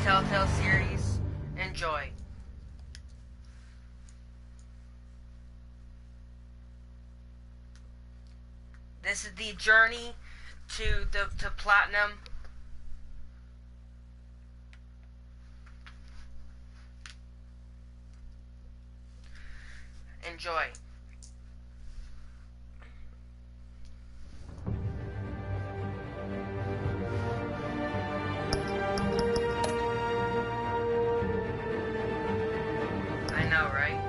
Telltale series. Enjoy. This is the journey to platinum. Enjoy. I know, right?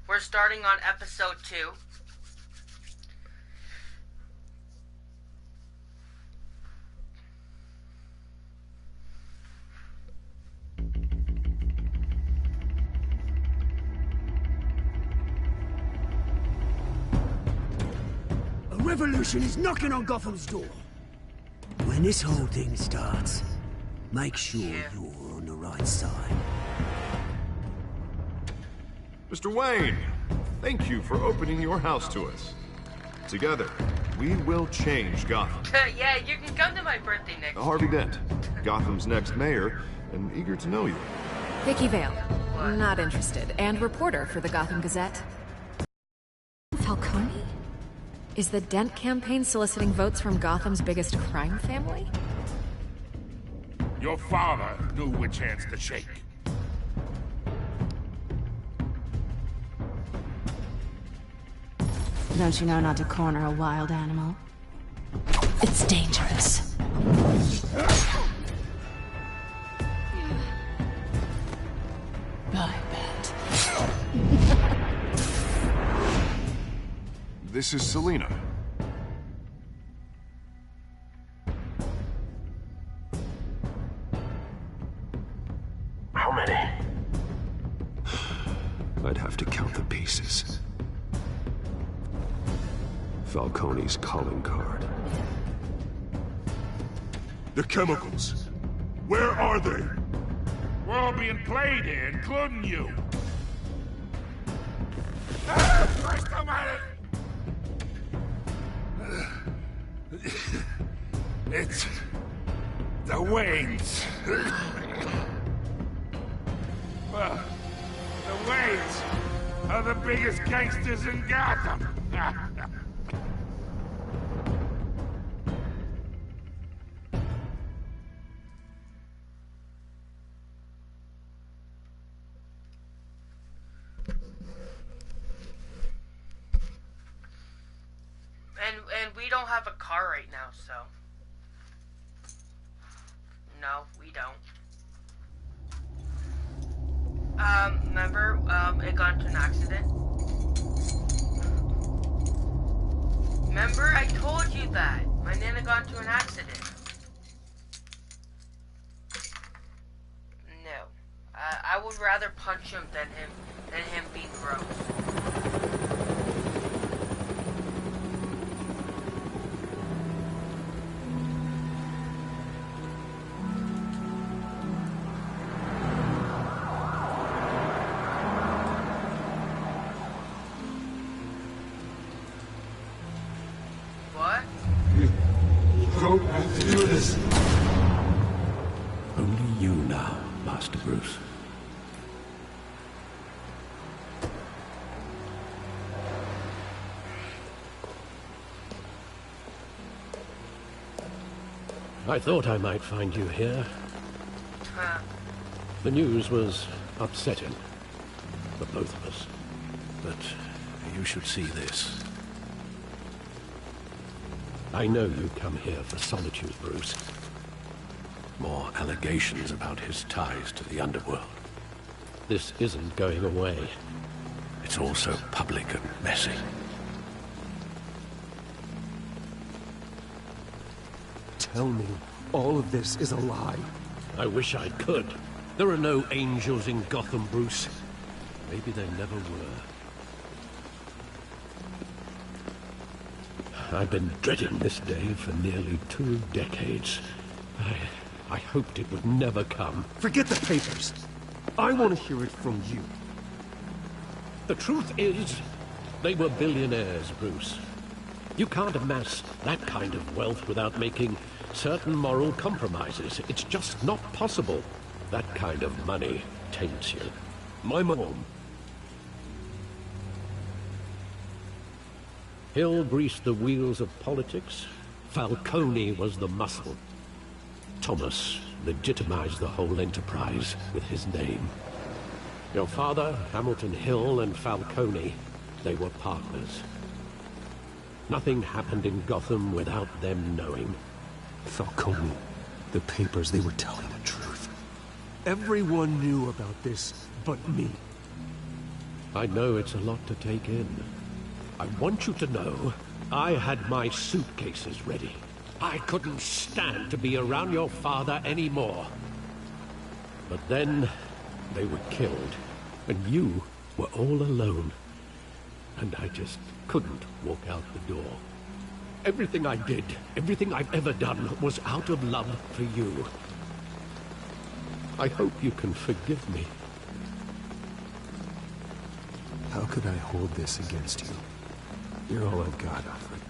We're starting on episode 2. A revolution is knocking on Gotham's door. When this whole thing starts, make sure you're on the right side. Mr. Wayne, thank you for opening your house to us. Together, we will change Gotham. Yeah, you can come to my birthday next year. Harvey Dent, Gotham's next mayor, and eager to know you. Vicky Vale. What? Not interested. And reporter for the Gotham Gazette. Falcone? Is the Dent campaign soliciting votes from Gotham's biggest crime family? Your father knew which hands to shake. Don't you know not to corner a wild animal? It's dangerous. I bet. This is Selina. How many? I'd have to count the pieces. Falcone's calling card. The chemicals. Where are they? We're all being played here, including you. First come at it! It's the Waynes. Well, the Waynes are the biggest gangsters in Gotham. And we don't have a car right now, so... No, we don't. Remember, it got into an accident? Remember, I told you that. My Nana got into an accident. No. I would rather punch him than him being gross. What? Don't have to do this. Only you now, Master Bruce. I thought I might find you here. The news was upsetting for both of us. But you should see this. I know you come here for solitude, Bruce. More allegations about his ties to the underworld. This isn't going away. It's all so public and messy. Tell me all of this is a lie. I wish I could. There are no angels in Gotham, Bruce. Maybe there never were. I've been dreading this day for nearly 2 decades. I hoped it would never come. Forget the papers. I want to hear it from you. The truth is, They were billionaires, Bruce. You can't amass that kind of wealth without making certain moral compromises. It's just not possible. That kind of money taints you. My mom. Hill greased the wheels of politics. Falcone was the muscle. Thomas legitimized the whole enterprise with his name. Your father, Hamilton Hill, and Falcone, they were partners. Nothing happened in Gotham without them knowing. Falcone, the papers, they were telling the truth. Everyone knew about this but me. I know it's a lot to take in. I want you to know, I had my suitcases ready. I couldn't stand to be around your father anymore. But then, they were killed, and you were all alone. And I just couldn't walk out the door. Everything I did, everything I've ever done, was out of love for you. I hope you can forgive me. How could I hold this against you? You're all I've got, Alfred.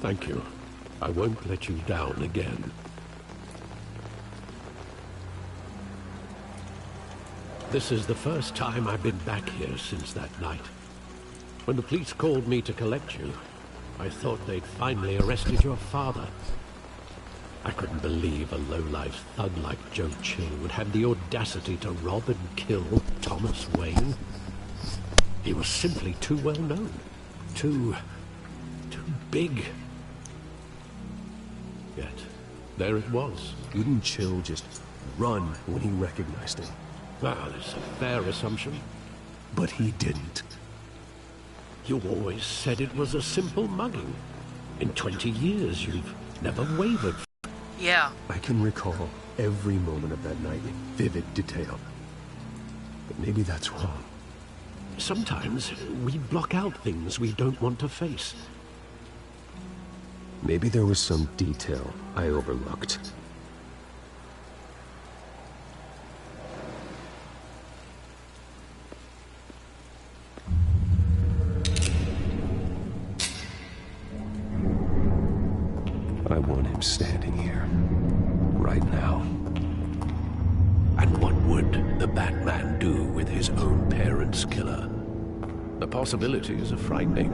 Thank you. I won't let you down again. This is the first time I've been back here since that night. When the police called me to collect you, I thought they'd finally arrested your father. I couldn't believe a low-life thug like Joe Chill would have the audacity to rob and kill Thomas Wayne. He was simply too well known. Too big. Yet, there it was. Didn't Chill just run when he recognized him? Well, it's a fair assumption. But he didn't. You always said it was a simple mugging. In 20 years, you've never wavered. Yeah. I can recall every moment of that night in vivid detail. But maybe that's wrong. Sometimes we block out things we don't want to face. Maybe there was some detail I overlooked. I want him standing here, right now. And what would the Batman do with his own parents' killer? The possibilities are frightening.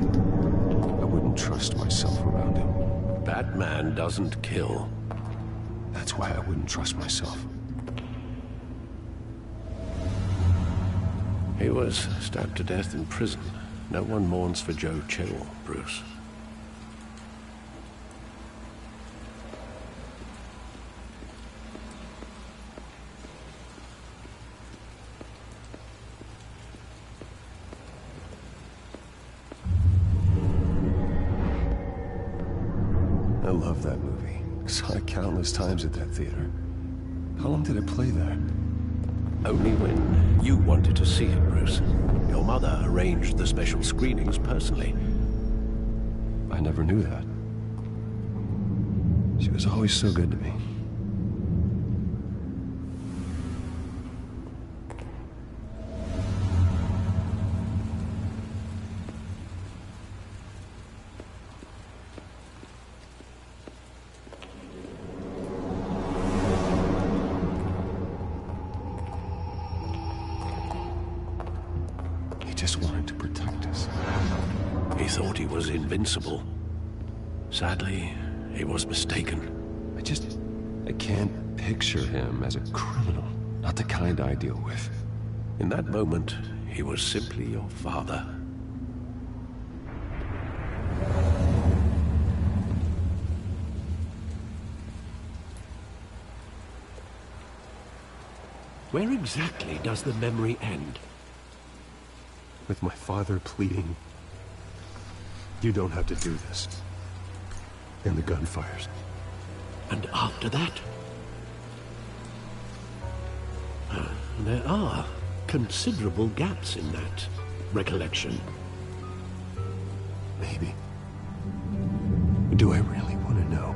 I wouldn't trust myself around him. Batman doesn't kill. That's why I wouldn't trust myself. He was stabbed to death in prison. No one mourns for Joe Chill, Bruce. I love that movie. Saw it countless times at that theater. How long did it play there? Only when you wanted to see it, Bruce. Your mother arranged the special screenings personally. I never knew that. She was always so good to me. Just wanted to protect us. He thought he was invincible. Sadly, he was mistaken. I can't picture him as a criminal. Not the kind I deal with. In that moment, he was simply your father. Where exactly does the memory end? With my father pleading, "You don't have to do this." And the gun fires. And after that? There are considerable gaps in that recollection. Maybe. Do I really want to know?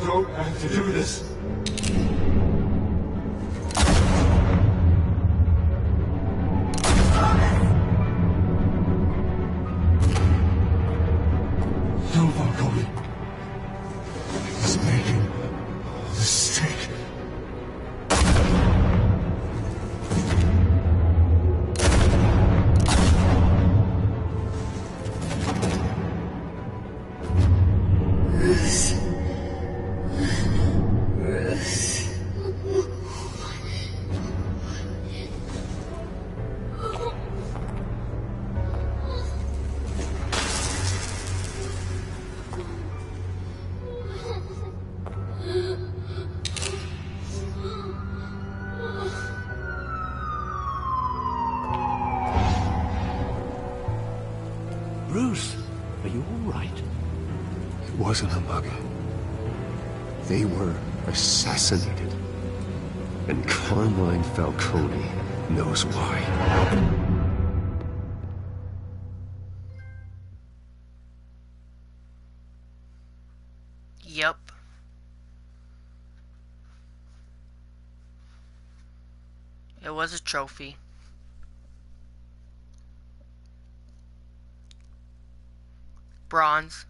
don't have to do this. No, Falcone. He's making a mistake. Bruce, are you all right? It wasn't a mug. They were assassinated. And Carmine Falcone knows why. Yep. It was a trophy. Bronze.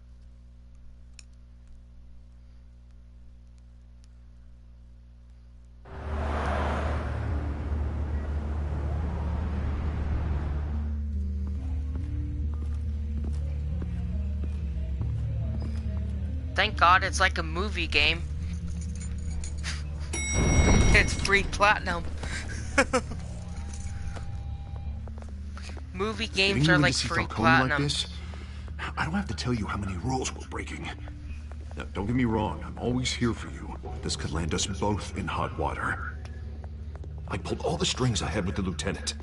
Thank God it's like a movie game. It's free platinum. Movie games are like free platinum. Like this? I don't have to tell you how many rules we're breaking. Now, don't get me wrong, I'm always here for you. This could land us both in hot water. I pulled all the strings I had with the lieutenant.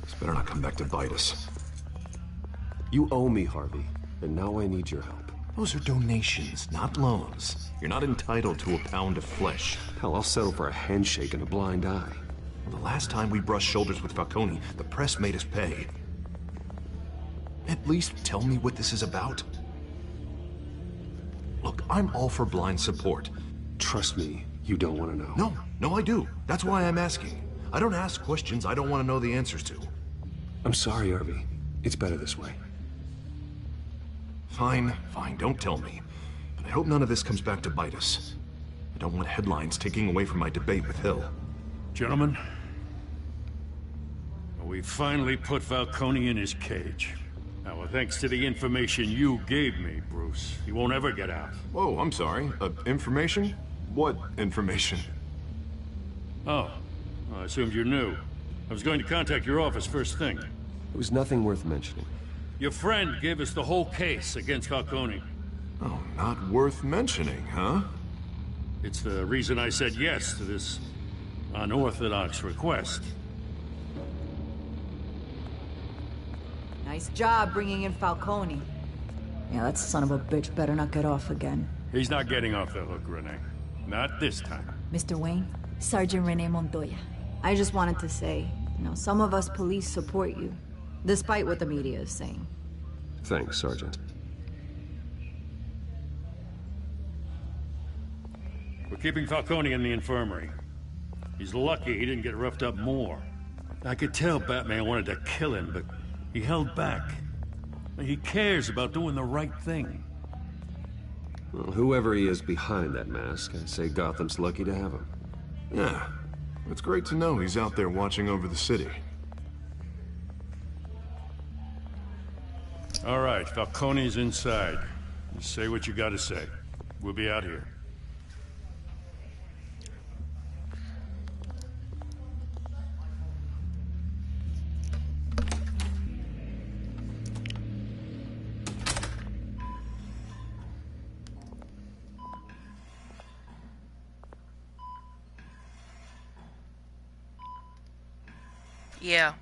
This better not come back to bite us. You owe me, Harvey, and now I need your help. Those are donations, not loans. You're not entitled to a pound of flesh. Hell, I'll settle for a handshake and a blind eye. The last time we brushed shoulders with Falcone, the press made us pay. At least tell me what this is about. Look, I'm all for blind support. Trust me, you don't want to know. No, I do. That's why I'm asking. I don't ask questions I don't want to know the answers to. I'm sorry, Harvey. It's better this way. Fine, don't tell me. But I hope none of this comes back to bite us. I don't want headlines taking away from my debate with Hill. Gentlemen, we finally put Falcone in his cage. Now, thanks to the information you gave me, Bruce, he won't ever get out. Whoa, I'm sorry. Information? What information? Oh, I assumed you knew. I was going to contact your office first thing. It was nothing worth mentioning. Your friend gave us the whole case against Falcone. Oh, not worth mentioning, huh? It's the reason I said yes to this unorthodox request. Nice job bringing in Falcone. Yeah, that son of a bitch better not get off again. He's not getting off the hook, Renee. Not this time. Mr. Wayne, Sergeant Renee Montoya. I just wanted to say, some of us police support you, despite what the media is saying. Thanks, Sergeant. We're keeping Falcone in the infirmary. He's lucky he didn't get roughed up more. I could tell Batman wanted to kill him, but he held back. He cares about doing the right thing. Well, whoever he is behind that mask, I'd say Gotham's lucky to have him. Yeah, it's great to know he's out there watching over the city. All right, Falcone's inside. You say what you gotta say. We'll be out here. Yeah.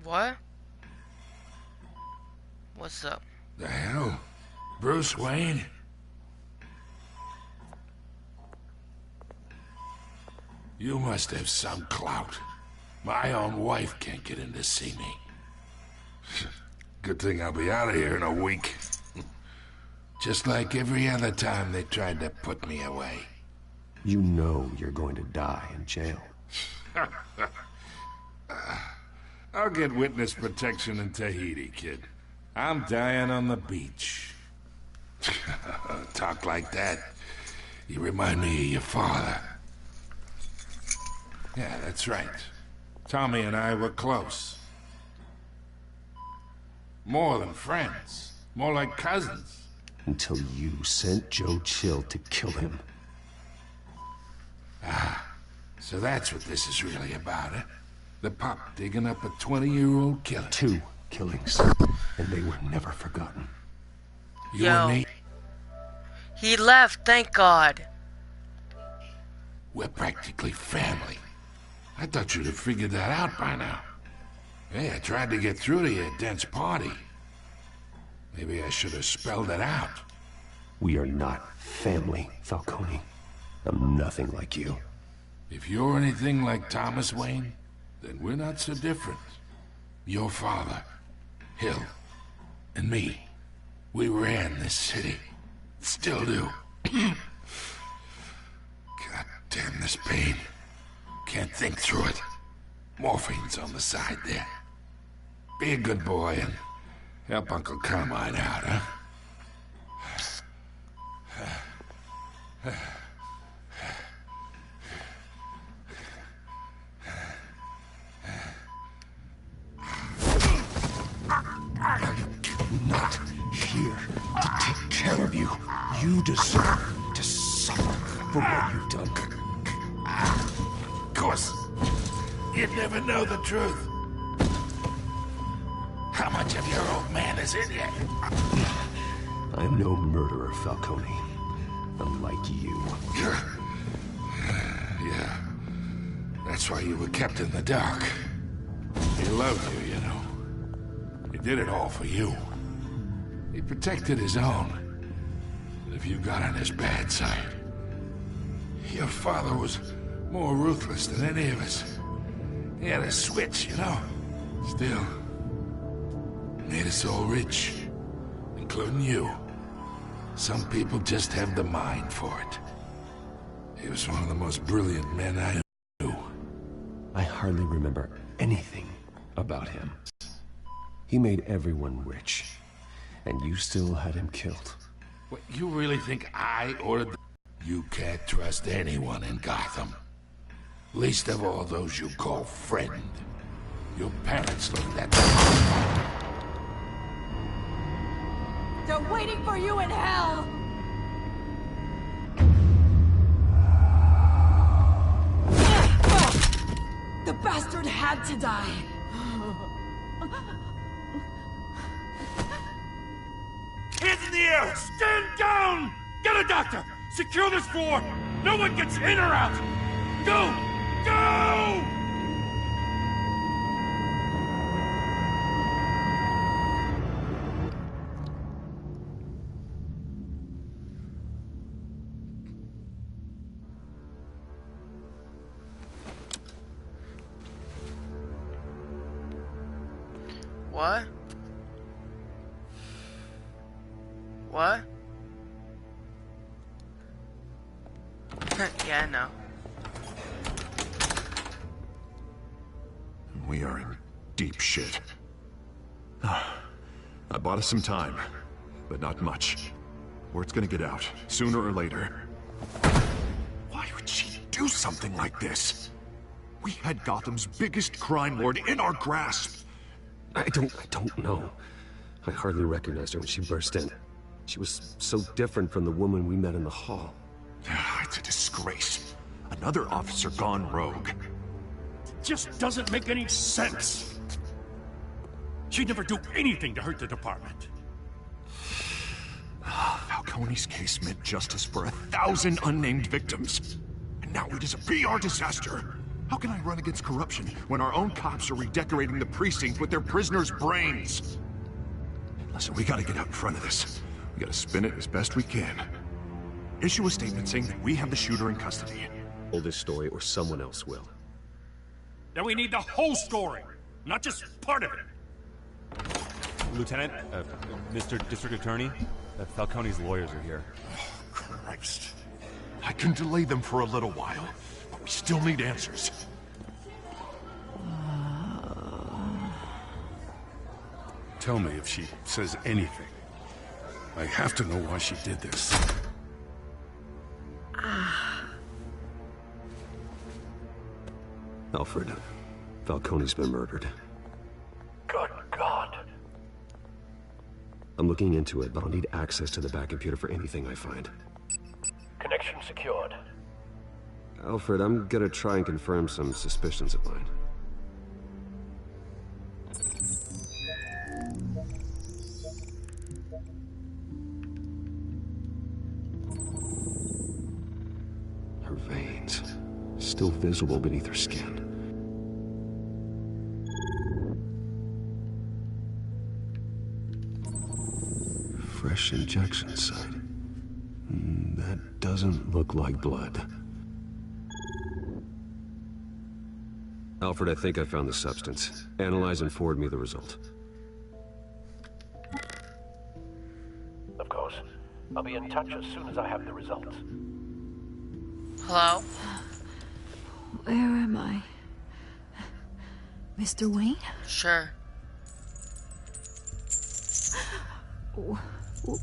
What? What's up? The hell? Bruce Wayne? You must have some clout. My own wife can't get in to see me. Good thing I'll be out of here in a week. Just like every other time they tried to put me away. You know you're going to die in jail. I'll get witness protection in Tahiti, kid. I'm dying on the beach. Talk like that. You remind me of your father. Yeah, that's right. Tommy and I were close. More than friends. More like cousins. Until you sent Joe Chill to kill him. Ah, so that's what this is really about, eh? The pup digging up a 20-year-old killer. 2 killings, and they were never forgotten. You and me? He left, thank God. We're practically family. I thought you'd have figured that out by now. Hey, I tried to get through to you at Dent's party. Maybe I should have spelled it out. We are not family, Falcone. I'm nothing like you. If you're anything like Thomas Wayne, then we're not so different. Your father, Hill, and me, we ran this city. Still do. God damn this pain. Can't think through it. Morphine's on the side there. Be a good boy and help Uncle Carmine out, huh? Not here to take care of you. You deserve to suffer for what you've done. Of course. You'd never know the truth. How much of your old man is in you? I'm no murderer, Falcone. Unlike you. Yeah. That's why you were kept in the dark. He loved you, you know. He did it all for you. He protected his own. But if you got on his bad side, your father was more ruthless than any of us. He had a switch, you know. Still, made us all rich, including you. Some people just have the mind for it. He was one of the most brilliant men I knew. I hardly remember anything about him. He made everyone rich, and you still had him killed. What, you really think I ordered? You can't trust anyone in Gotham. Least of all those you call friend. Your parents learned that. They're waiting for you in hell! The bastard had to die. Hands in the air! Stand down! Get a doctor! Secure this floor! No one gets in or out! Go! Go! What? What? Yeah, I know. We are in deep shit. I bought us some time, but not much. Word's gonna get out, sooner or later. Why would she do something like this? We had Gotham's biggest crime lord in our grasp. I don't know. I hardly recognized her when she burst in. She was so different from the woman we met in the hall. It's a disgrace. Another officer gone rogue. Just doesn't make any sense. She'd never do anything to hurt the department. Falcone's case meant justice for 1,000 unnamed victims. And now it is a PR disaster. How can I run against corruption when our own cops are redecorating the precinct with their prisoners' brains? Listen, we gotta get out in front of this. We gotta spin it as best we can. Issue a statement saying that we have the shooter in custody. Hold this story or someone else will. Then we need the whole story, not just part of it. Lieutenant, Mr. District Attorney, Falcone's lawyers are here. Christ. I can delay them for a little while, but we still need answers. Tell me if she says anything. I have to know why she did this. Alfred, Falcone's been murdered. Good God. I'm looking into it, but I'll need access to the back computer for anything I find. Connection secured. Alfred, I'm gonna try and confirm some suspicions of mine. Her veins, still visible beneath her skin. Fresh injection site. That doesn't look like blood. Alfred, I think I found the substance. Analyze and forward me the result. Of course. I'll be in touch as soon as I have the results. Hello? Where am I? Mr. Wayne? Sure.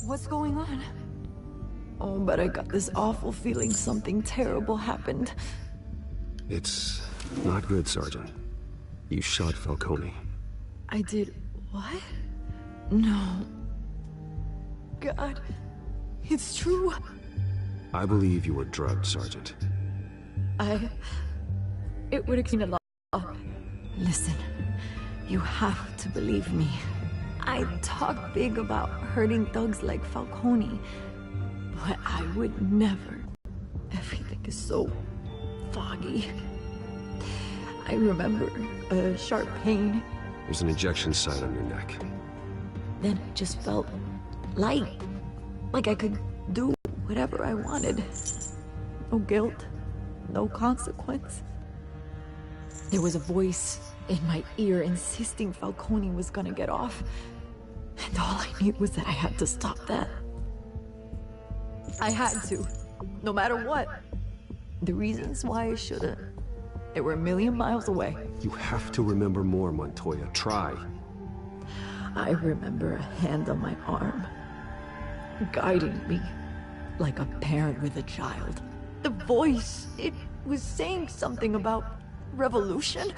What's going on? Oh, but I got this awful feeling something terrible happened. It's not good, Sergeant. You shot Falcone. I did what? No. God, it's true. I believe you were drugged, Sergeant. It would explain a lot. Listen, you have to believe me. I talk big about hurting thugs like Falcone, but I would never. Everything is so foggy. I remember a sharp pain. There's an injection site on your neck. Then it just felt light. Like I could do whatever I wanted. No guilt, no consequence. There was a voice in my ear insisting Falcone was gonna get off. And all I knew was that I had to stop that. I had to, no matter what. The reasons why I shouldn't, they were a million miles away. You have to remember more, Montoya. Try. I remember a hand on my arm, guiding me like a parent with a child. The voice, it was saying something about revolution.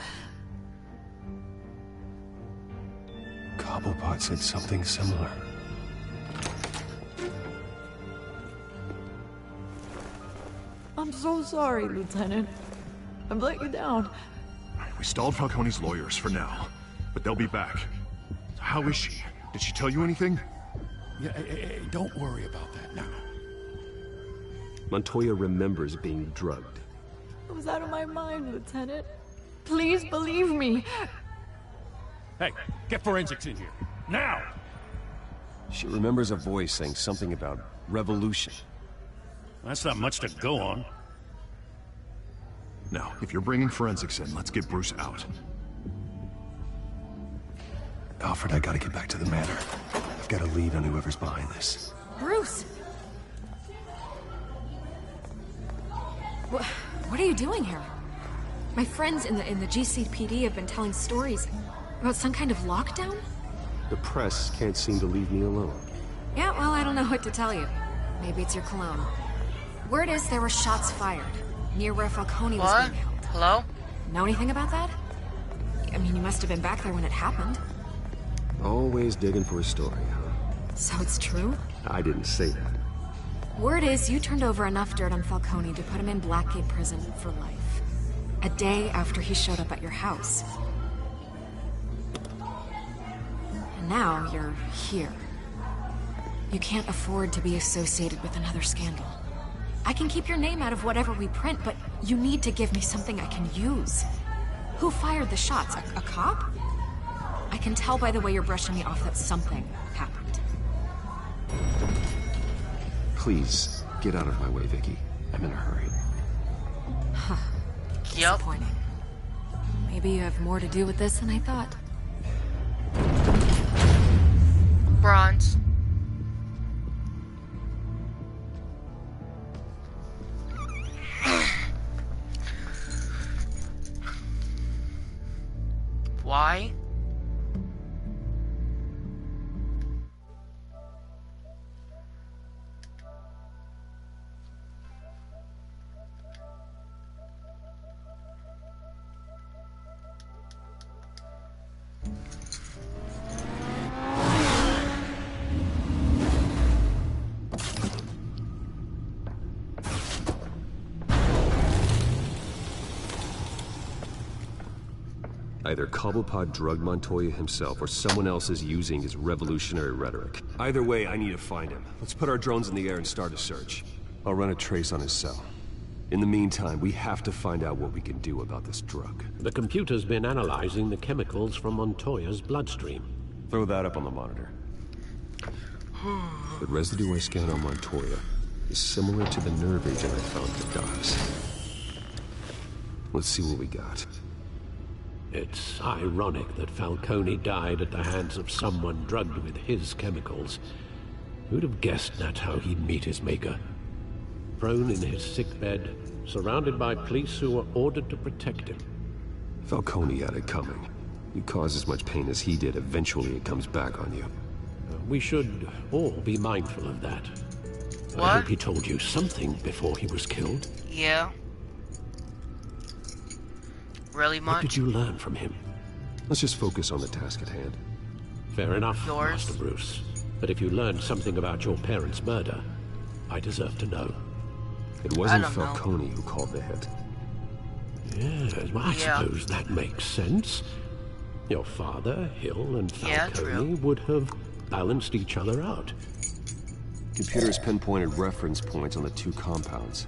Cobblepot said something similar. I'm so sorry, Lieutenant. I've let you down. We stalled Falcone's lawyers for now, but they'll be back. How is she? Did she tell you anything? Yeah, hey, don't worry about that now. Montoya remembers being drugged. I was out of my mind, Lieutenant. Please believe me. Hey, get forensics in here. Now! She remembers a voice saying something about revolution. That's not much to go on. Now, if you're bringing forensics in, let's get Bruce out. Alfred, I gotta get back to the manor. I've got a lead on whoever's behind this. Bruce! What are you doing here? My friends in the GCPD have been telling stories about some kind of lockdown? The press can't seem to leave me alone. Yeah, well, I don't know what to tell you. Maybe it's your cologne. Word is there were shots fired near where Falcone was being held. Hello? Know anything about that? I mean, you must have been back there when it happened. Always digging for a story, huh? So it's true? I didn't say that. Word is you turned over enough dirt on Falcone to put him in Blackgate Prison for life. A day after he showed up at your house. And now you're here. You can't afford to be associated with another scandal. I can keep your name out of whatever we print, but you need to give me something I can use. Who fired the shots? A cop? I can tell by the way you're brushing me off that something happened. Please, get out of my way, Vicky. I'm in a hurry. Huh. Yep. Disappointing. Maybe you have more to do with this than I thought. Bronze. Why? Either Cobblepot drugged Montoya himself, or someone else is using his revolutionary rhetoric. Either way, I need to find him. Let's put our drones in the air and start a search. I'll run a trace on his cell. In the meantime, we have to find out what we can do about this drug. The computer's been analyzing the chemicals from Montoya's bloodstream. Throw that up on the monitor. The residue I scanned on Montoya is similar to the nerve agent I found at the docks. Let's see what we got. It's ironic that Falcone died at the hands of someone drugged with his chemicals. Who'd have guessed that's how he'd meet his maker? Prone in his sickbed, surrounded by police who were ordered to protect him. Falcone had it coming. You cause as much pain as he did, eventually it comes back on you. We should all be mindful of that. What? I hope he told you something before he was killed. Yeah. Really much? What did you learn from him? Let's just focus on the task at hand. Fair enough, Yours? Master Bruce. But if you learned something about your parents' murder, I deserve to know. It wasn't don't know. Falcone who called the hit. Yes, well, I Yeah. suppose that makes sense. Your father, Hill, and Yeah, Falcone would have balanced each other out. Computers pinpointed reference points on the two compounds.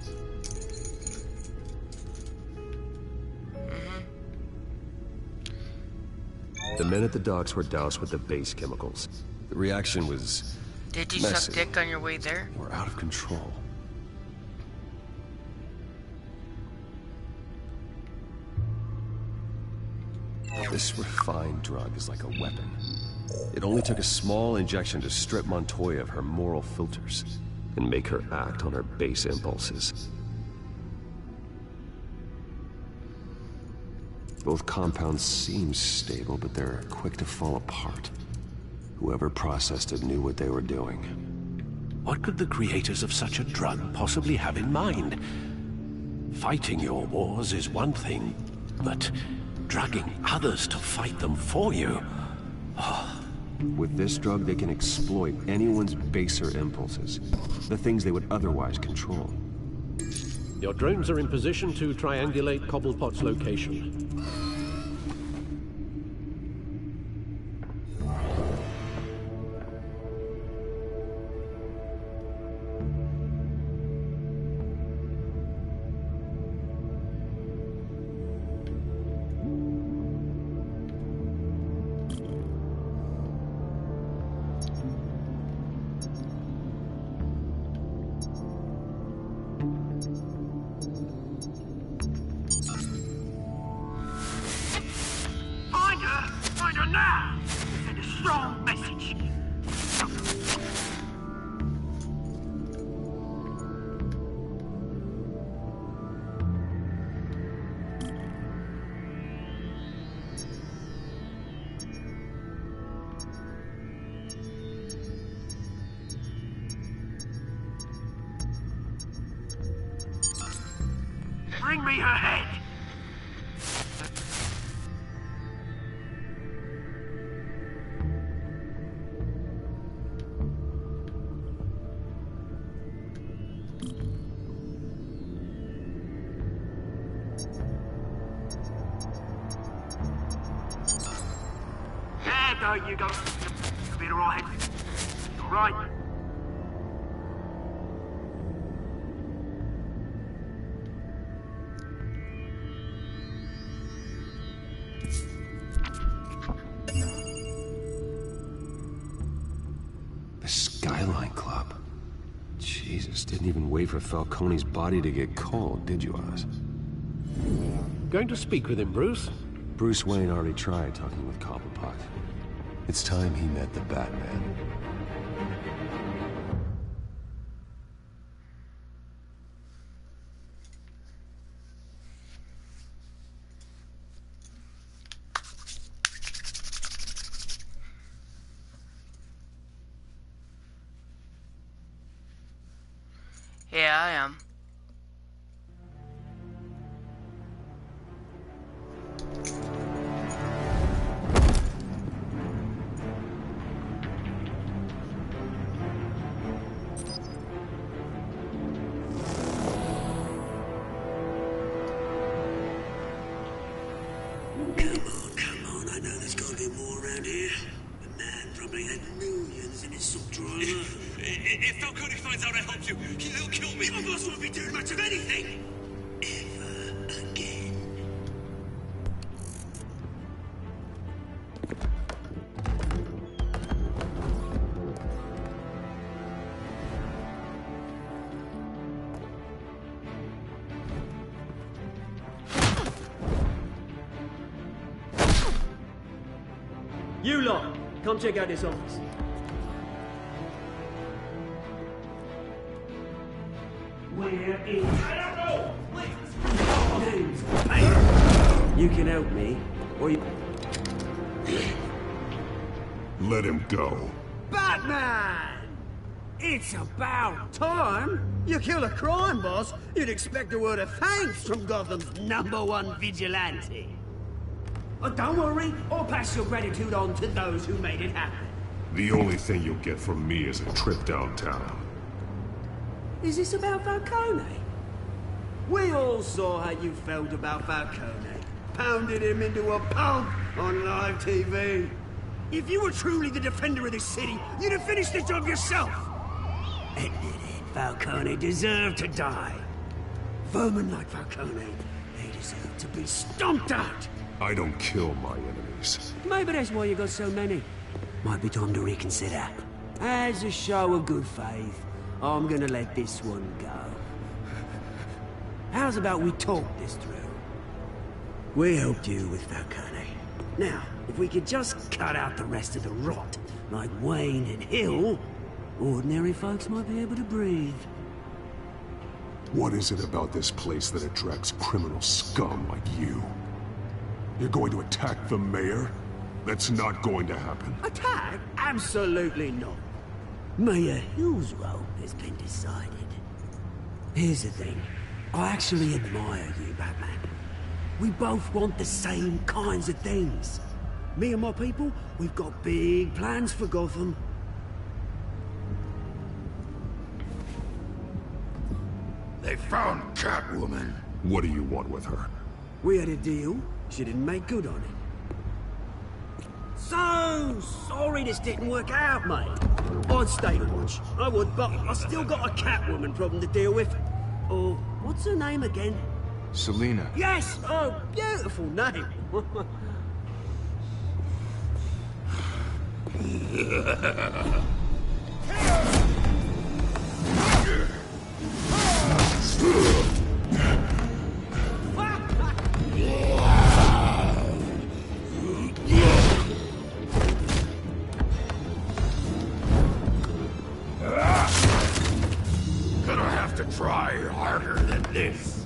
The men at the docks were doused with the base chemicals. The reaction was Did you messy. suck dick on your way there? We're out of control. This refined drug is like a weapon. It only took a small injection to strip Montoya of her moral filters and make her act on her base impulses. Both compounds seem stable, but they're quick to fall apart. Whoever processed it knew what they were doing. What could the creators of such a drug possibly have in mind? Fighting your wars is one thing, but drugging others to fight them for you? With this drug, they can exploit anyone's baser impulses, the things they would otherwise control. Your drones are in position to triangulate Cobblepot's location. Find her now! Send a strong message. Bring me her head! There you go. You'll be alright. Alright. The Skyline Club. Jesus, didn't even wait for Falcone's body to get cold, did you, Oz? Going to speak with him, Bruce? Bruce Wayne already tried talking with Cobblepot. It's time he met the Batman. Yeah, I am. Come on, I know there's gotta be more around here. The man probably had millions in his subdriver. If Falcone finds out I helped you, he'll kill me. Your boss won't be doing much of anything. Ever again. You lot, come check out this office. Where is... I don't know! Names. Hey! You can help me, or you... Let him go. Batman! It's about time! You kill a crime boss, you'd expect a word of thanks from Gotham's #1 vigilante. Oh, don't worry, I'll pass your gratitude on to those who made it happen. The only thing you'll get from me is a trip downtown. Is this about Falcone? We all saw how you felt about Falcone. Pounded him into a pulp on live TV. If you were truly the defender of this city, you'd have finished the job yourself. Admit it, Falcone deserved to die. Vermin like Falcone, they deserve to be stomped out. I don't kill my enemies. Maybe that's why you got so many. Might be time to reconsider. As a show of good faith, I'm gonna let this one go. How's about we talk this through? We helped you with Falcone. Now, if we could just cut out the rest of the rot, like Wayne and Hill, ordinary folks might be able to breathe. What is it about this place that attracts criminal scum like you? You're going to attack the mayor? That's not going to happen. Attack? Absolutely not. Mayor Hill's role has been decided. Here's the thing. I actually admire you, Batman. We both want the same kinds of things. Me and my people, we've got big plans for Gotham. They found Catwoman. What do you want with her? We had a deal. She didn't make good on it. So sorry this didn't work out, mate. I'd stay to watch. I would, but I still got a Catwoman problem to deal with. Oh, what's her name again? Selina. Yes! Oh, beautiful name. Gonna have to try harder than this.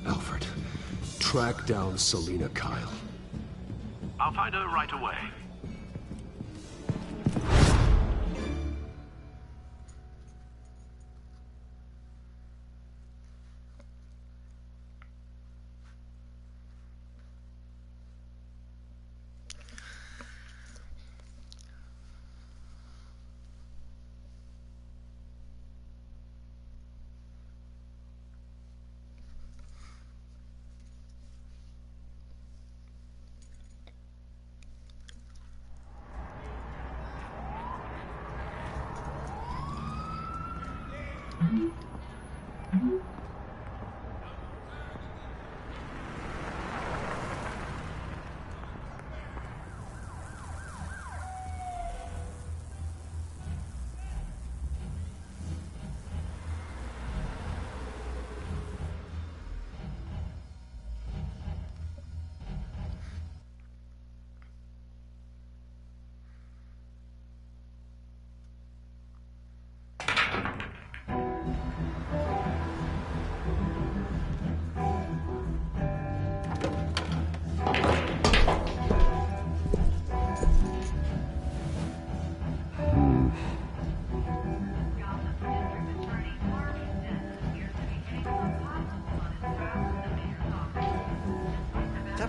Alfred, track down Selina Kyle. I'll find her right away.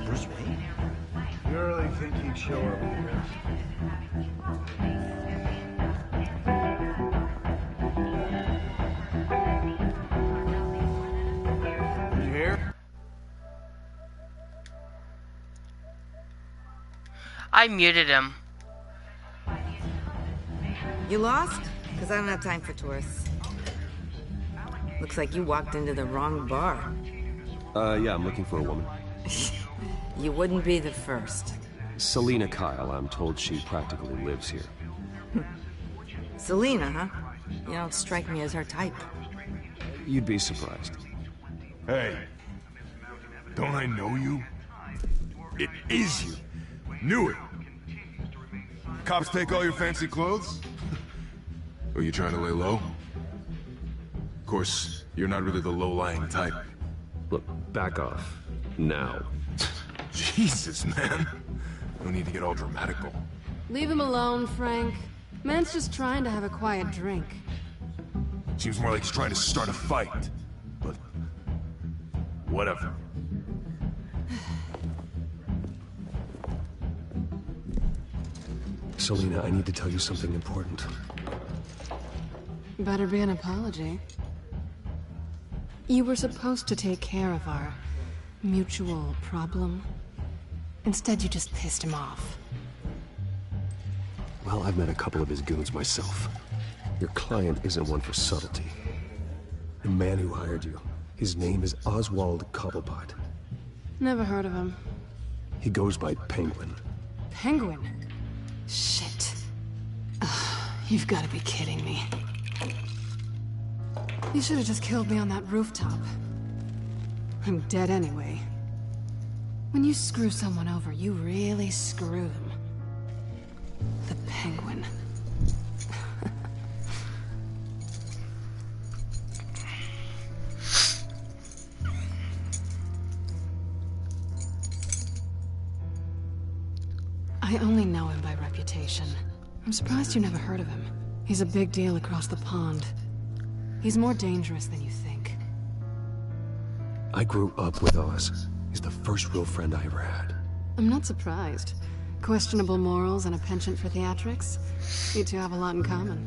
Bruce Wayne? You really think he'd show up here? You here? I muted him. You lost? Because I don't have time for tourists. Looks like you walked into the wrong bar. Yeah, I'm looking for a woman. You wouldn't be the first. Selina Kyle, I'm told she practically lives here. Selina, huh? You don't strike me as her type. You'd be surprised. Hey, don't I know you? It is you. Knew it. Cops take all your fancy clothes? Are you trying to lay low? Of course, you're not really the low-lying type. Look, back off. Now. Jesus, man. No need to get all dramatical. Leave him alone, Frank. Man's just trying to have a quiet drink. Seems more like he's trying to start a fight. But... whatever. Selina, I need to tell you something important. Better be an apology. You were supposed to take care of our mutual problem. Instead, you just pissed him off. Well, I've met a couple of his goons myself. Your client isn't one for subtlety. The man who hired you, his name is Oswald Cobblepot. Never heard of him. He goes by Penguin. Penguin? Shit. You've got to be kidding me. You should have just killed me on that rooftop. I'm dead anyway. When you screw someone over, you really screw them. The Penguin. I only know him by reputation. I'm surprised you never heard of him. He's a big deal across the pond. He's more dangerous than you think. I grew up with Oz. He's the first real friend I ever had. I'm not surprised. Questionable morals and a penchant for theatrics. You two have a lot in common.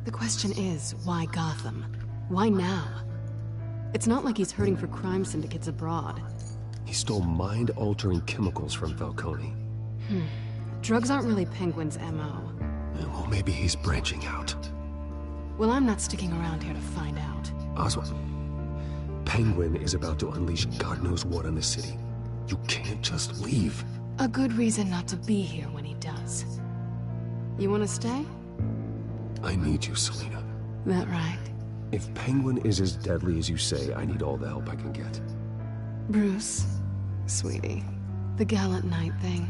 The question is, why Gotham? Why now? It's not like he's hurting for crime syndicates abroad. He stole mind-altering chemicals from Falcone. Drugs aren't really Penguin's MO. Well, maybe he's branching out. Well, I'm not sticking around here to find out. Oswald, Penguin is about to unleash God knows what on the city. You can't just leave. A good reason not to be here when he does. You want to stay? I need you, Selina. That right? If Penguin is as deadly as you say, I need all the help I can get. Bruce, sweetie, the gallant knight thing,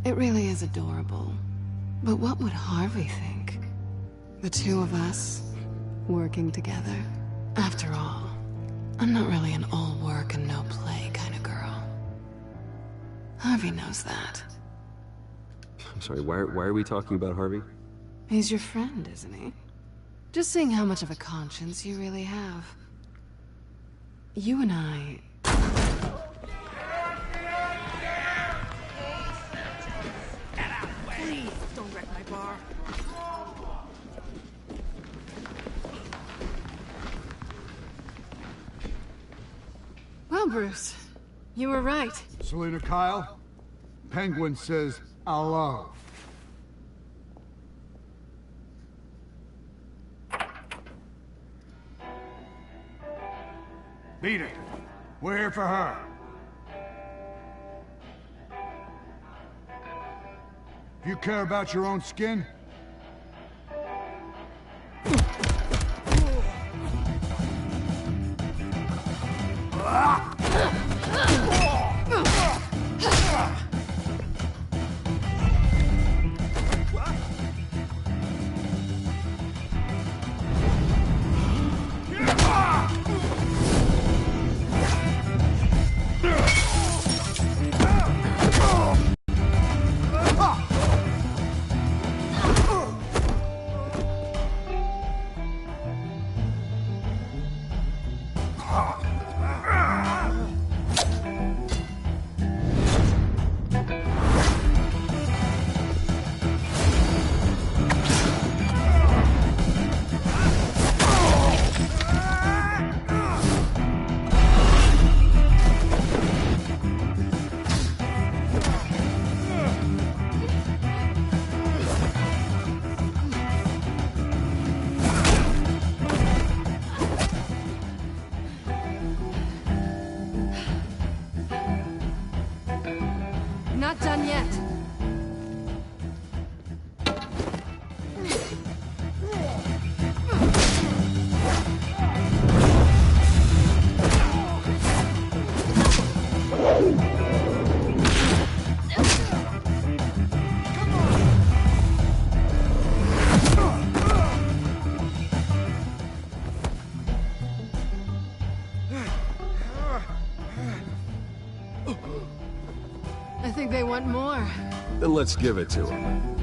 it really is adorable. But what would Harvey think? The two of us, working together. After all, I'm not really an all work and no play kind of girl. Harvey knows that. I'm sorry, why are we talking about Harvey? He's your friend, isn't he? Just seeing how much of a conscience you really have. You and I... Please, don't wreck my bar. Well, Bruce, you were right. Selina Kyle, Penguin says hello. Beat it. We're here for her. If you care about your own skin, think they want more. Then let's give it to them.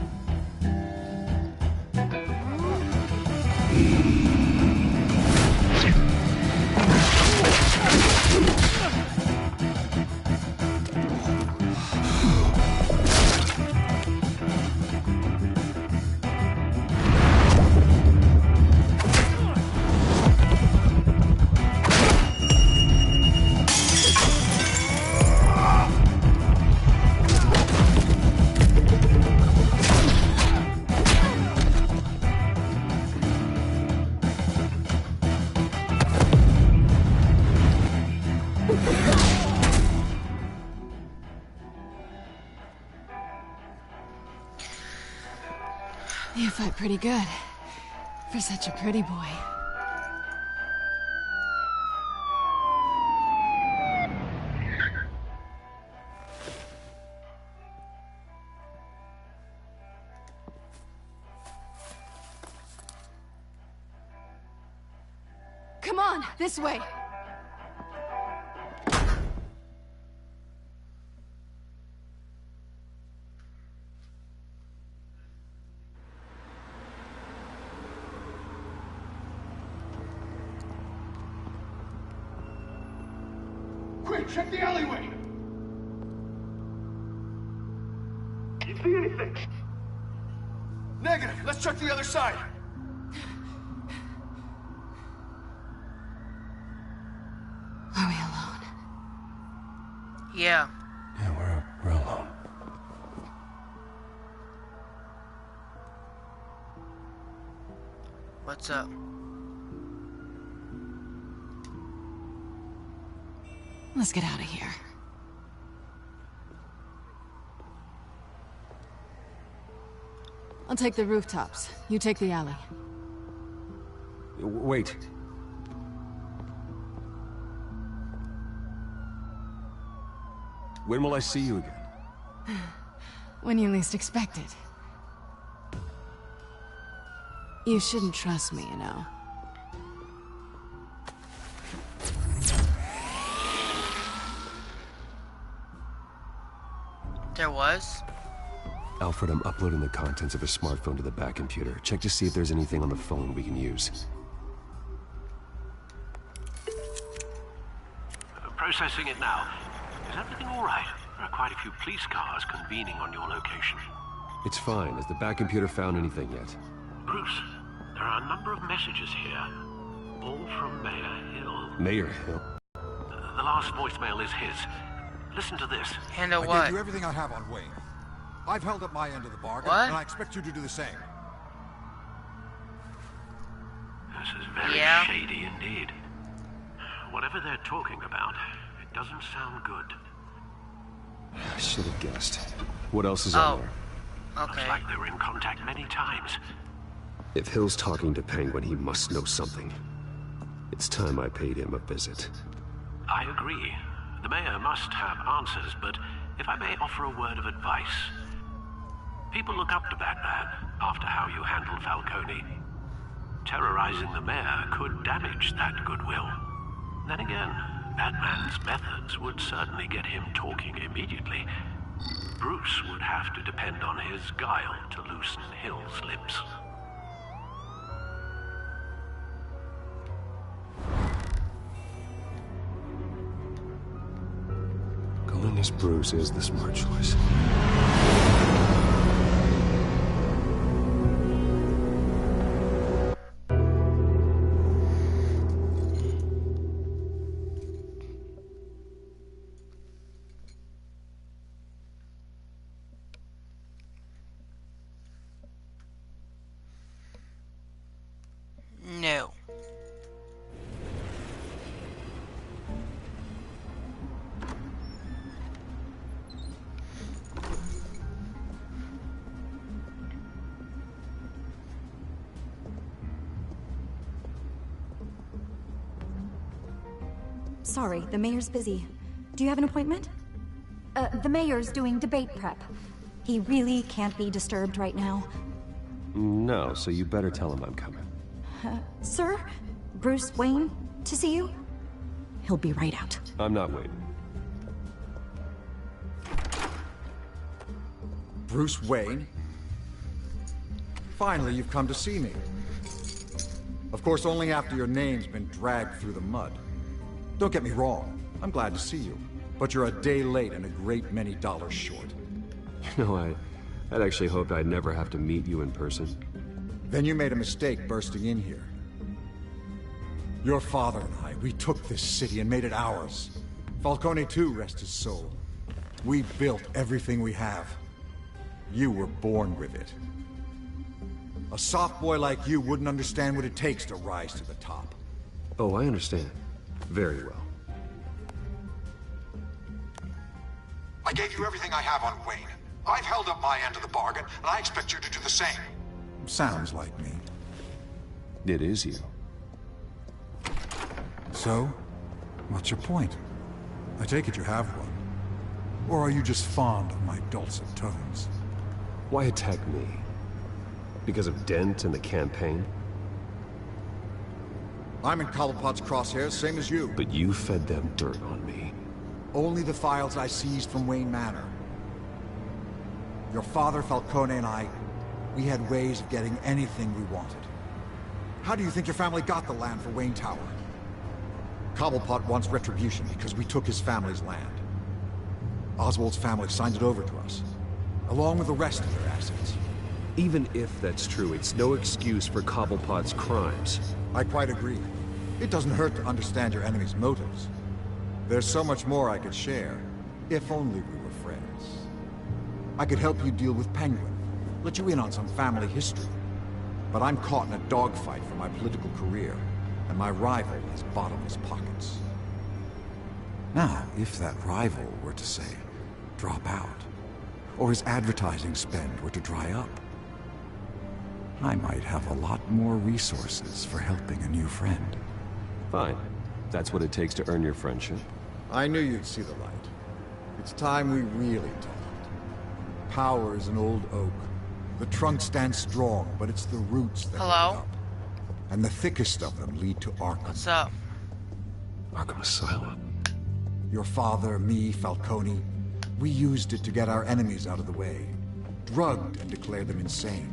You fight pretty good. For such a pretty boy. Come on, this way. Quick, check the alleyway! You see anything? Negative. Let's check the other side. Are we alone? Yeah. Yeah, we're alone. What's up? Let's get out of here. I'll take the rooftops. You take the alley. Wait. When will I see you again? When you least expect it. You shouldn't trust me, you know. There was? Alfred, I'm uploading the contents of his smartphone to the back computer. Check to see if there's anything on the phone we can use. Processing it now. Is everything all right? There are quite a few police cars convening on your location. It's fine. Has the back computer found anything yet? Bruce, there are a number of messages here. All from Mayor Hill. Mayor Hill? The last voicemail is his. Listen to this. Handle I what? gave you everything I have on Wayne. I've held up my end of the bargain, What? and I expect you to do the same. This is very shady indeed. Whatever they're talking about, it doesn't sound good. I should have guessed. What else is on there? Looks like they were in contact many times. If Hill's talking to Penguin, he must know something. It's time I paid him a visit. I agree. The mayor must have answers, but if I may offer a word of advice. People look up to Batman after how you handled Falcone. Terrorizing the mayor could damage that goodwill. Then again, Batman's methods would certainly get him talking immediately. Bruce would have to depend on his guile to loosen Hill's lips. Going as Bruce is the smart choice. No. Sorry, the mayor's busy. Do you have an appointment? The mayor's doing debate prep. He really can't be disturbed right now. No, so you better tell him I'm coming. Sir? Bruce Wayne to see you? He'll be right out. I'm not waiting. Bruce Wayne? Finally, you've come to see me. Of course, only after your name's been dragged through the mud. Don't get me wrong, I'm glad to see you. But you're a day late and a great many dollars short. You know, I'd actually hoped I'd never have to meet you in person. Then you made a mistake bursting in here. Your father and I, we took this city and made it ours. Falcone too, rest his soul. We built everything we have. You were born with it. A soft boy like you wouldn't understand what it takes to rise to the top. Oh, I understand. Very well. I gave you everything I have on Wayne. I've held up my end of the bargain, and I expect you to do the same. Sounds like me. It is you. So, what's your point? I take it you have one. Or are you just fond of my dulcet tones? Why attack me? Because of Dent and the campaign? I'm in Cobblepot's crosshairs, same as you. But you fed them dirt on me. Only the files I seized from Wayne Manor. Your father, Falcone, and I, we had ways of getting anything we wanted. How do you think your family got the land for Wayne Tower? Cobblepot wants retribution because we took his family's land. Oswald's family signed it over to us, along with the rest of their assets. Even if that's true, it's no excuse for Cobblepot's crimes. I quite agree. It doesn't hurt to understand your enemy's motives. There's so much more I could share, if only we were friends. I could help you deal with Penguin, let you in on some family history. But I'm caught in a dogfight for my political career, and my rival has bottomless pockets. Now, if that rival were to say, drop out, or his advertising spend were to dry up, I might have a lot more resources for helping a new friend. Fine. That's what it takes to earn your friendship. I knew you'd see the light. It's time we really talked. Power is an old oak. The trunk stands strong, but it's the roots that hold it up. And the thickest of them lead to Arkham. What's up? Arkham Asylum. Your father, me, Falcone, we used it to get our enemies out of the way. Drugged and declared them insane.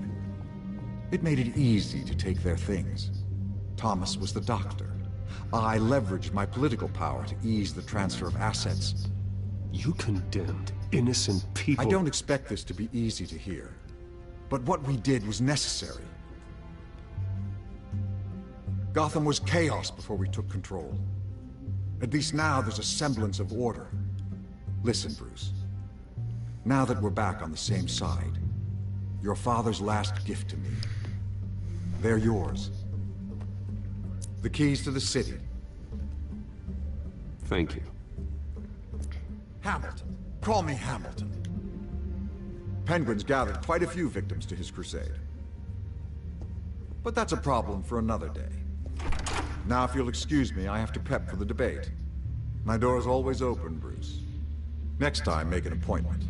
It made it easy to take their things. Thomas was the doctor. I leveraged my political power to ease the transfer of assets. You condemned innocent people. I don't expect this to be easy to hear. But what we did was necessary. Gotham was chaos before we took control. At least now there's a semblance of order. Listen, Bruce. Now that we're back on the same side, your father's last gift to me, they're yours. The keys to the city. Thank you. Hamilton. Call me Hamilton. Penguin's gathered quite a few victims to his crusade. But that's a problem for another day. Now, if you'll excuse me, I have to prep for the debate. My door is always open, Bruce. Next time, make an appointment.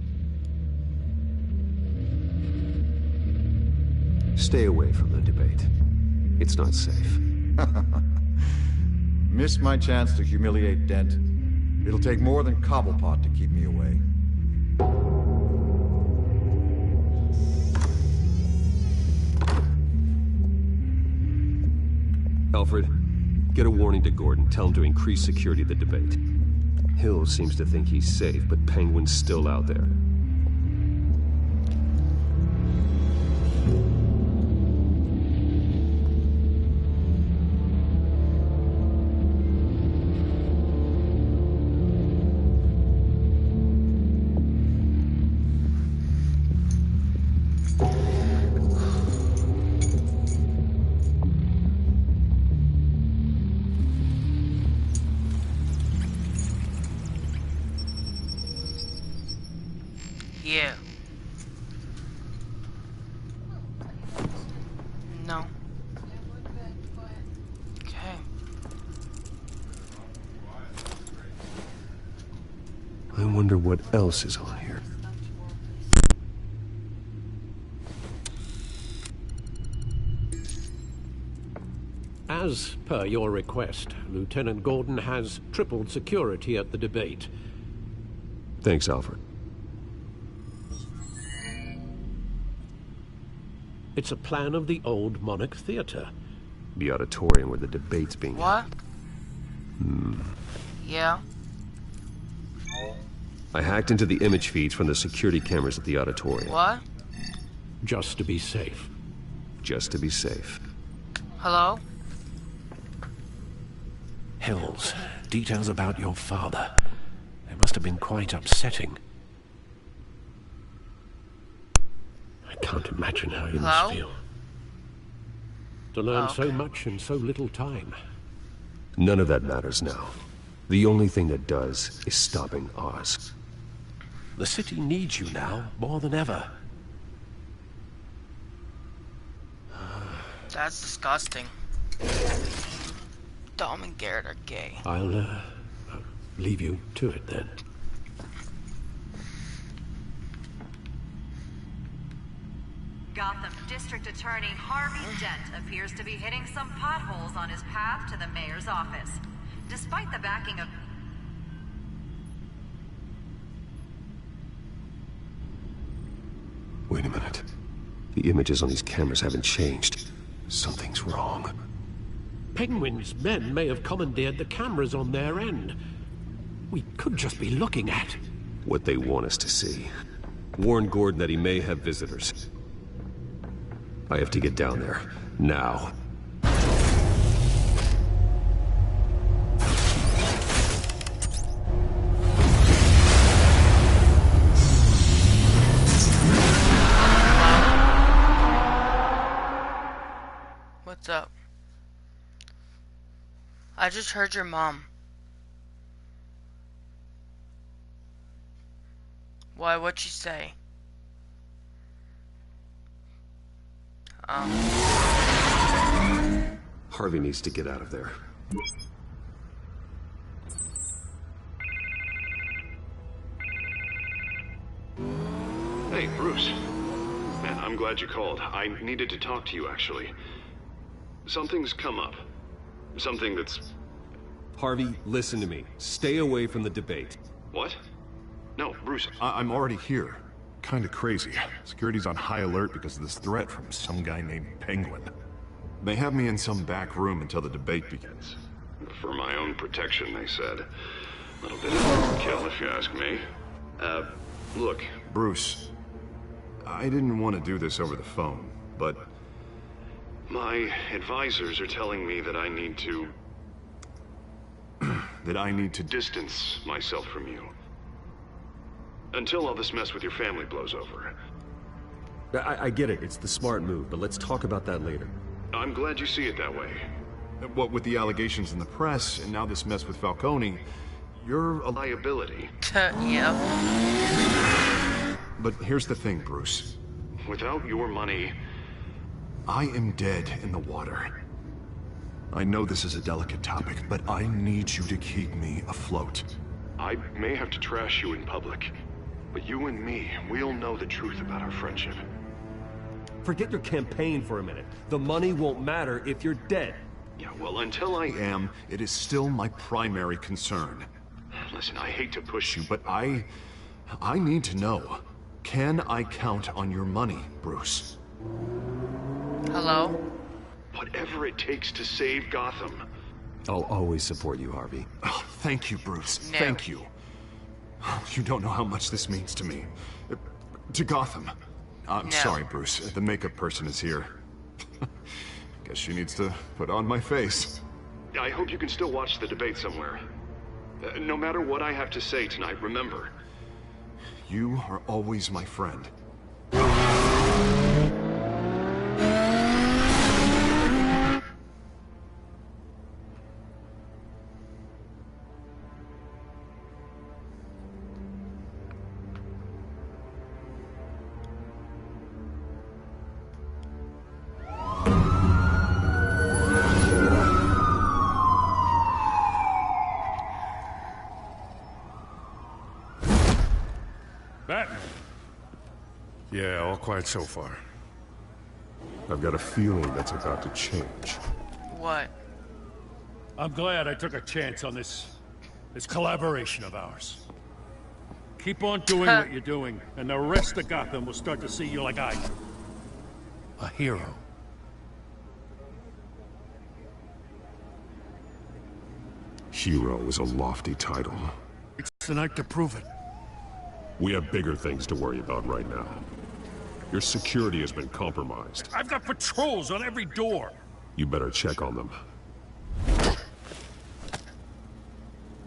Stay away from the debate. It's not safe. Miss my chance to humiliate Dent. It'll take more than Cobblepot to keep me away. Alfred, get a warning to Gordon. Tell him to increase security of the debate. Hill seems to think he's safe, but Penguin's still out there. Yeah. No. Okay. I wonder what else is on here. As per your request, Lieutenant Gordon has tripled security at the debate. Thanks, Alfred. It's a plan of the old Monarch Theater. The auditorium where the debate's being What? Yeah. I hacked into the image feeds from the security cameras at the auditorium. What? Just to be safe. Just to be safe. Hello? Hills, details about your father. They must have been quite upsetting. I can't imagine how you Hello? must feel. To learn so much in so little time. None of that matters now. The only thing that does is stopping Oz. The city needs you now, more than ever. That's disgusting. Dom and Garrett are gay. I'll leave you to it then. Gotham District Attorney Harvey Dent appears to be hitting some potholes on his path to the mayor's office. Despite the backing of... Wait a minute. The images on these cameras haven't changed. Something's wrong. Penguin's men may have commandeered the cameras on their end. We could just be looking at what they want us to see. Warn Gordon that he may have visitors. I have to get down there. Now. What's up? I just heard your mom. Why, what'd she say? Harvey needs to get out of there. Hey, Bruce. Man, I'm glad you called. I needed to talk to you, actually. Something's come up. Something that's... Harvey, listen to me. Stay away from the debate. What? No, Bruce. I'm already here. Kinda crazy. Security's on high alert because of this threat from some guy named Penguin. They have me in some back room until the debate begins. For my own protection, they said. A little bit of overkill, if you ask me. Look. Bruce, I didn't want to do this over the phone, but... My advisors are telling me that I need to... that I need to distance myself from you. Until all this mess with your family blows over. I get it. It's the smart move, but let's talk about that later. I'm glad you see it that way. What with the allegations in the press, and now this mess with Falcone, you're a liability. Yeah. But here's the thing, Bruce. Without your money... I am dead in the water. I know this is a delicate topic, but I need you to keep me afloat. I may have to trash you in public, but you and me, we'll know the truth about our friendship. Forget your campaign for a minute. The money won't matter if you're dead. Yeah, well, until I am, it is still my primary concern. Listen, I hate to push you, but I need to know. Can I count on your money, Bruce? Hello? Whatever it takes to save Gotham. I'll always support you, Harvey. Oh, thank you, Bruce. No. Thank you. You don't know how much this means to me. To Gotham. I'm sorry, Bruce. The makeup person is here. Guess she needs to put on my face. I hope you can still watch the debate somewhere. No matter what I have to say tonight, remember. You are always my friend. Batman. Yeah, all quiet so far. I've got a feeling that's about to change. What? I'm glad I took a chance on this collaboration of ours. Keep on doing what you're doing, and the rest of Gotham will start to see you like I do. A hero. Hero is a lofty title. It's the night to prove it. We have bigger things to worry about right now. Your security has been compromised. I've got patrols on every door. You better check on them.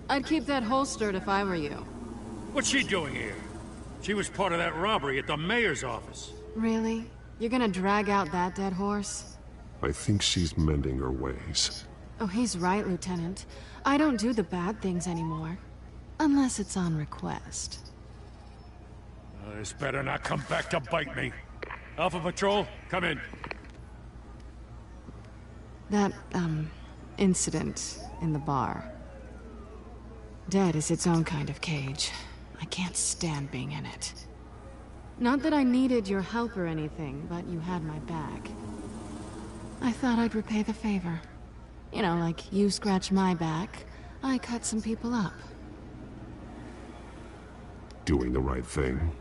I'd keep that holstered if I were you. What's she doing here? She was part of that robbery at the mayor's office. Really? You're gonna drag out that dead horse? I think she's mending her ways. Oh, he's right, Lieutenant. I don't do the bad things anymore. Unless it's on request. This better not come back to bite me. Alpha Patrol, come in. That, incident in the bar. Dead is its own kind of cage. I can't stand being in it. Not that I needed your help or anything, but you had my back. I thought I'd repay the favor. You know, like you scratch my back, I cut some people up. Doing the right thing.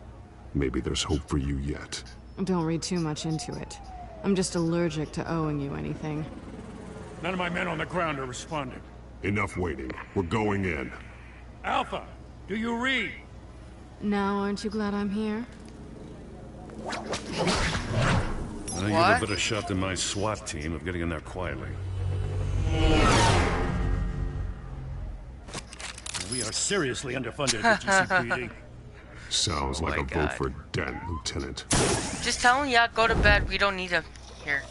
Maybe there's hope for you yet. Don't read too much into it. I'm just allergic to owing you anything. None of my men on the ground are responding. Enough waiting. We're going in. Alpha, do you read? Now, aren't you glad I'm here? You've a better shot than my SWAT team of getting in there quietly. We are seriously underfunded at the GCPD. Sounds like a vote for Dent, Lieutenant. Just tell him, yeah, go to bed. We don't need him here.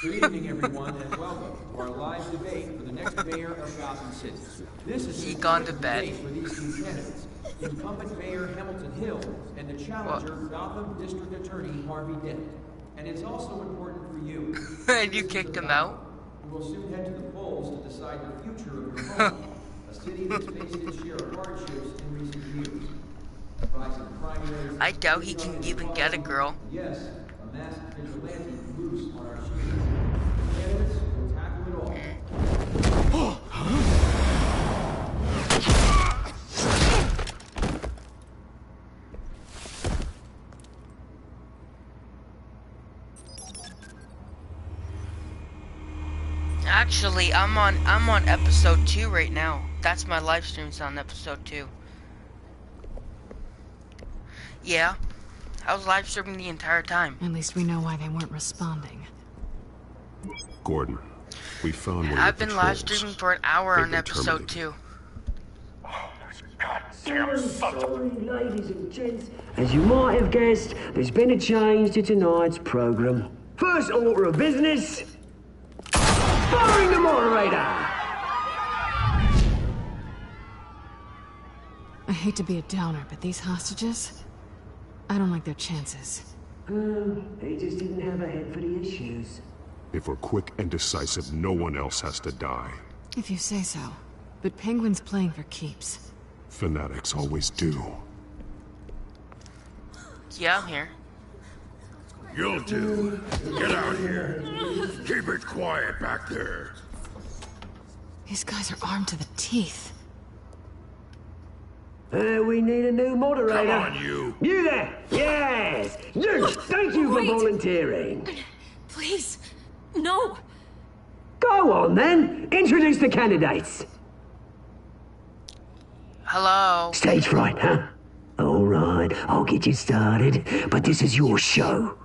Good evening, everyone, and welcome to our live debate for the next mayor of Gotham City. This is gone to bed. For these two candidates, incumbent Mayor Hamilton Hill and the challenger Gotham District Attorney Harvey Dent. And it's also important for you. And you kicked him out? You will soon head to the polls to decide the future of your home, a city that's faced its share of hardships in recent years. Rising crime rates. I doubt he can even get a girl. Yes, a masked vigilante loose on our streets. Candidates will tackle it all. Actually, I'm on episode 2 right now. That's my live stream's on episode 2. Yeah, I was live streaming the entire time. At least we know why they weren't responding. Gordon, we found one of the I've been live streaming for an hour on episode 2. Sorry, ladies and gents. As you might have guessed, there's been a change to tonight's program. First order of business, firing the moderator. I hate to be a downer, but these hostages, I don't like their chances. They just didn't have a head for the issues. If we're quick and decisive, no one else has to die. If you say so. But Penguin's playing for keeps. Fanatics always do. Yeah, I'm here. You'll do. Get out here. Keep it quiet back there. These guys are armed to the teeth. We need a new moderator. Come on, you. You there! Yes! You! Thank you for volunteering. Please, no. Go on, then. Introduce the candidates. Hello. Stage fright, huh? All right, I'll get you started, but this is your show.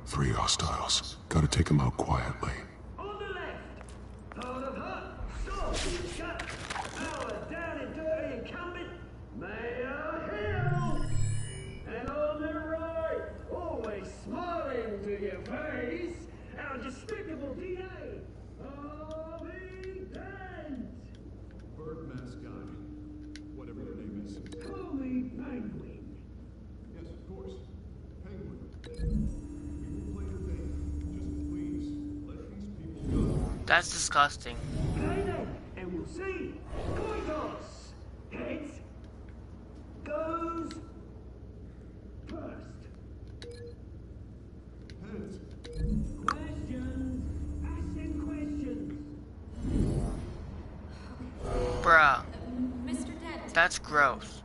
3 hostiles. Gotta take them out quietly. On the left, part of her, Sausage Gut, our down and dirty incumbent, Mayor Hill. And on the right, always smiling to your face, our despicable DA, Harvey Dent. Bird mascot. Whatever your name is. Call me Penguin. Yes, of course. Penguin. We will play your game. Just please, let these people go. That's disgusting. Okay then, and we'll see. Coin toss. Heads. That's gross.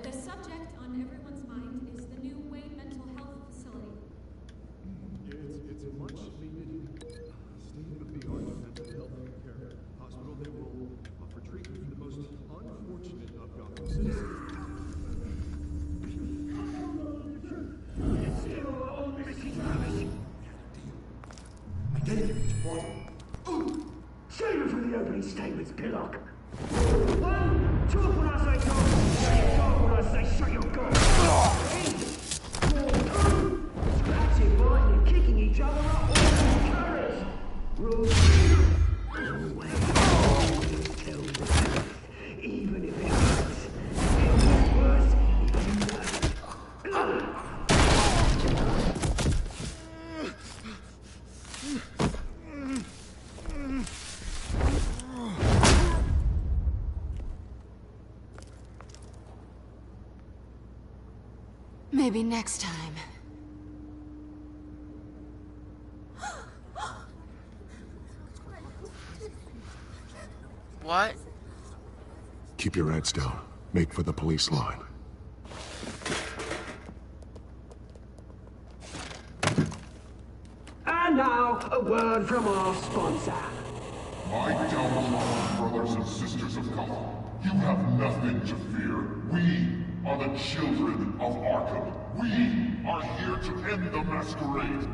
The subject on everyone's mind is the new Wayne Mental Health Facility. It's a much-needed state-of-the-art mental health care hospital that will offer treatment for the most unfortunate of Gotham citizens. Save it for the opening statements, Pillock. 1, talk when I say talk, say talk when I say shut your gob. 2, scratching, biting, and kicking each other up all the carriers. Rule 3, always tell the truth, even if it hurts. It gets worse if you know. Maybe next time. What? Keep your heads down. Make for the police line. And now, a word from our sponsor. My downtrodden brothers and sisters of Gotham, you have nothing to fear. We are the children of Arkham. We are here to end the masquerade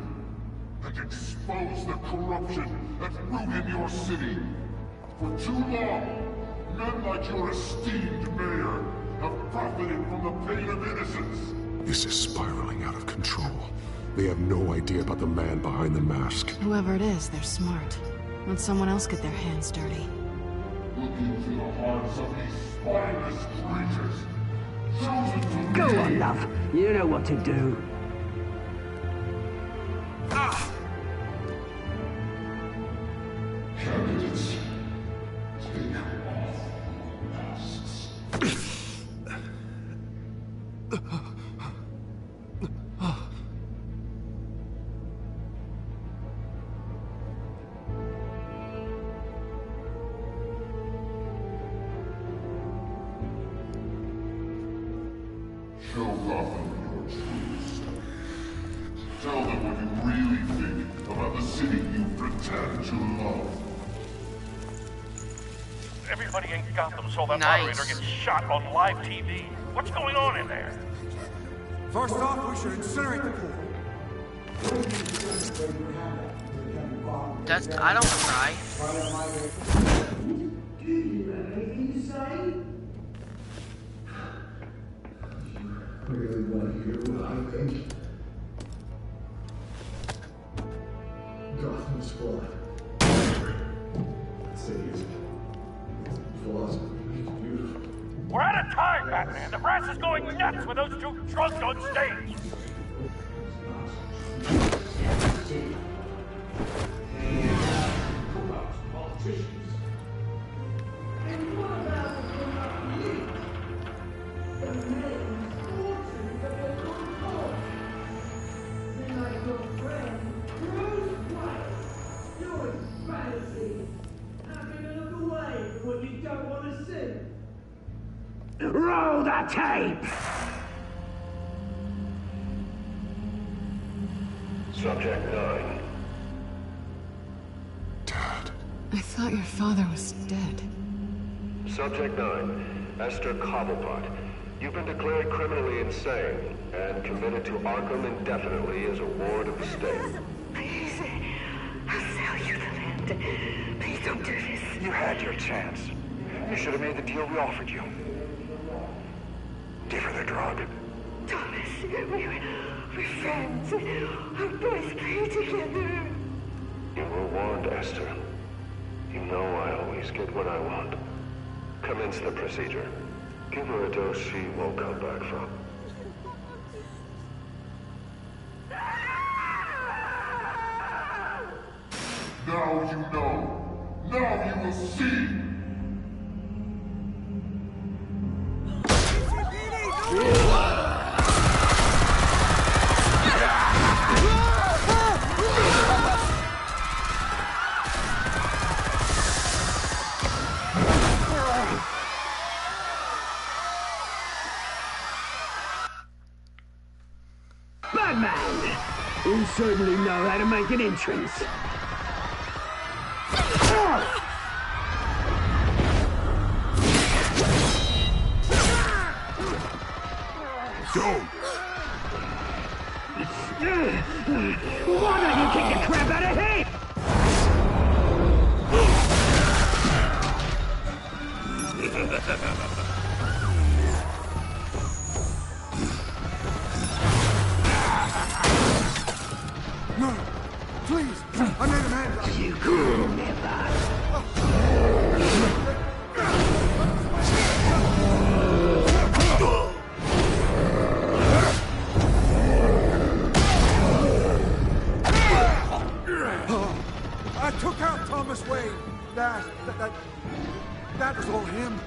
and expose the corruption that rooted your city. For too long, men like your esteemed mayor have profited from the pain of innocence. This is spiraling out of control. They have no idea about the man behind the mask. Whoever it is, they're smart. Let someone else get their hands dirty. Look into the hearts of these spineless creatures. Chosen to Go lead. on, love. You know what to do. Candidates, take off your masks. Show Gotham your truth. Tell them what you really think about the city you pretend to love. Everybody in Gotham saw that Nice. moderator get shot on live TV. What's going on in there? First off, we should incinerate the pool. That's. I don't cry. Do you have anything to say? Really want to hear what I think? Gotham's flawed. I'd say it's flaws are beautiful. We're out of time, Batman. The brass is going nuts with those two drunks on stage. Politicians. And what about you? The men's fortunes that they don't call. Then like your friend, Bruce Wayne, doing fantasy. How can you look away from what you don't want to see? Roll the tape! Subject 9. I thought your father was dead. Subject 9, Esther Cobblepot. You've been declared criminally insane and committed to Arkham indefinitely as a ward of the state. Please, I'll sell you the land. Please don't do this. You had your chance. You should have made the deal we offered you. Give her the drug. Thomas, we're friends. Our boys play together. You were warned, Esther. You know I always get what I want. Commence the procedure. Give her a dose she won't come back from. Now you know. Now you will see. You certainly know how to make an entrance. Go! Why don't you kick the crap out of him? No, please, I made a man. You could never. I took out Thomas Wayne. That was all him.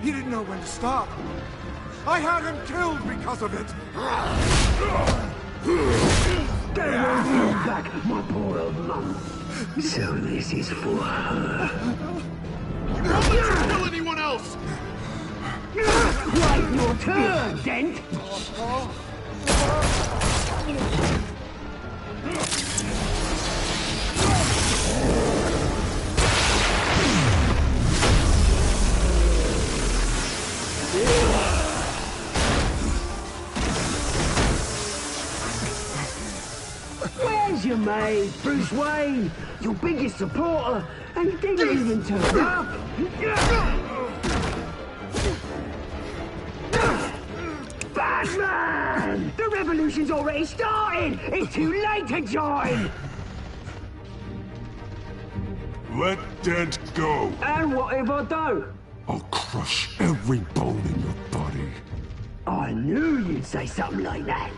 He didn't know when to stop. I had him killed because of it. Get away back, my poor old mum. So this is for her. You won't let her kill anyone else! Wait your turn, Dent! Where's your mate, Bruce Wayne? Your biggest supporter, and he didn't even turn up. Batman! The revolution's already started! It's too late to join! Let Dent go. And what if I don't? I'll crush every bone in your body. I knew you'd say something like that.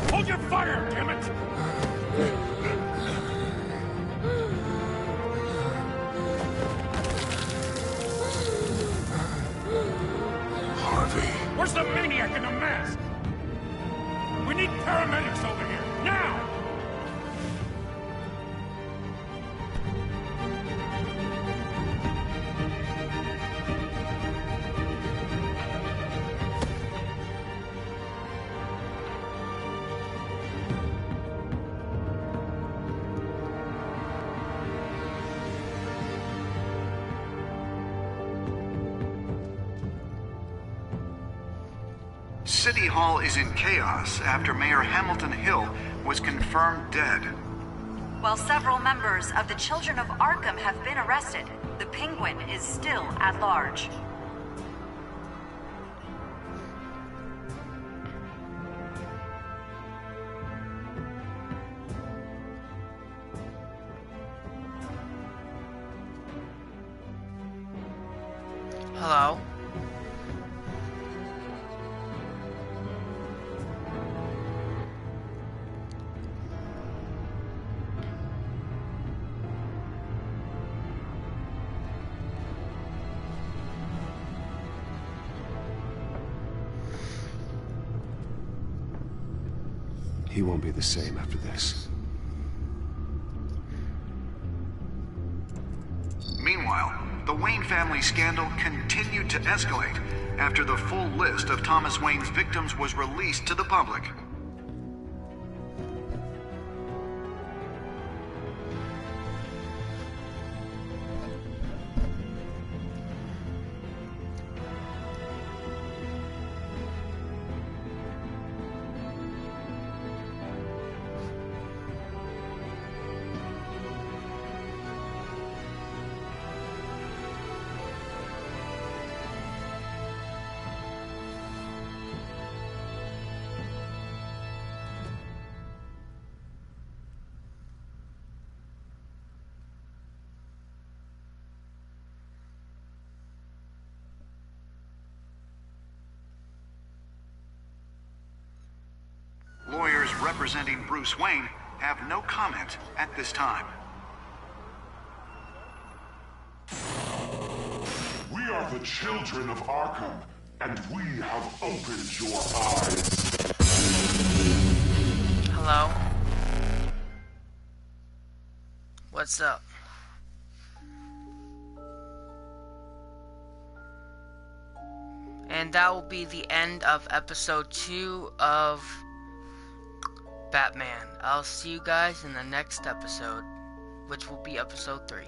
Hold your fire, damn it! Harvey. Where's the maniac in the mask? We need paramedics over here, now! City Hall is in chaos after Mayor Hamilton Hill was confirmed dead. While several members of the Children of Arkham have been arrested, the Penguin is still at large. Hello? He won't be the same after this. Meanwhile, the Wayne family scandal continued to escalate after the full list of Thomas Wayne's victims was released to the public. representing Bruce Wayne have no comment at this time. We are the children of Arkham, and we have opened your eyes. Hello? What's up? And that will be the end of episode 2 of Batman. I'll see you guys in the next episode, which will be episode 3.